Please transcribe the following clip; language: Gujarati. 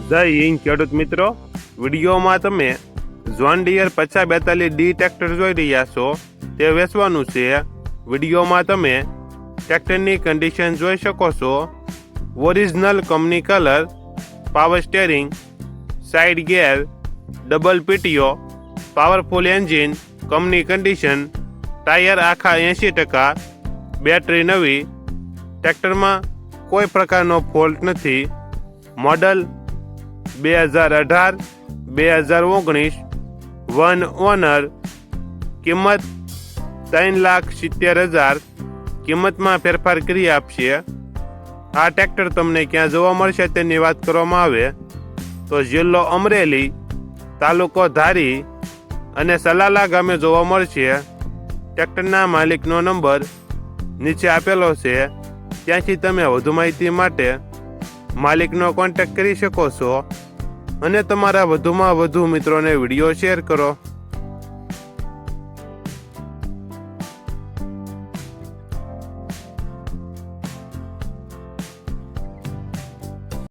જય હિન્દ ખેડૂત મિત્રો, વિડીયોમાં તમે જોન ડીયર 5042D ટ્રેક્ટર જોઈ રહ્યા છો તે વેચવાનું છે. વિડીયોમાં તમે ટ્રેક્ટરની કન્ડિશન જોઈ શકો છો. Original company colour, power steering, side gear, double PTO, powerful engine, company condition, tyre આખા 80%, બેટરી નવી, ટ્રેક્ટરમાં કોઈ પ્રકારનો ફોલ્ટ નથી. Model 2018-2019, one owner. કિંમત 3,70,000. કિંમતમાં ફેરફાર કરી આપશે. આ ટ્રેક્ટર તમને ક્યાં જોવા મળશે તેની વાત કરવામાં આવે તો જિલ્લો અમરેલી, તાલુકો ધારી અને સલાલા ગામે જોવા મળશે. ટ્રેક્ટરના માલિકનો નંબર નીચે આપેલો છે, ત્યાંથી તમે વધુ માહિતી માટે માલિકનો કોન્ટેક્ટ કરી શકો છો અને તમારા વધુમાં વધુ મિત્રોને વિડીયો શેર કરો.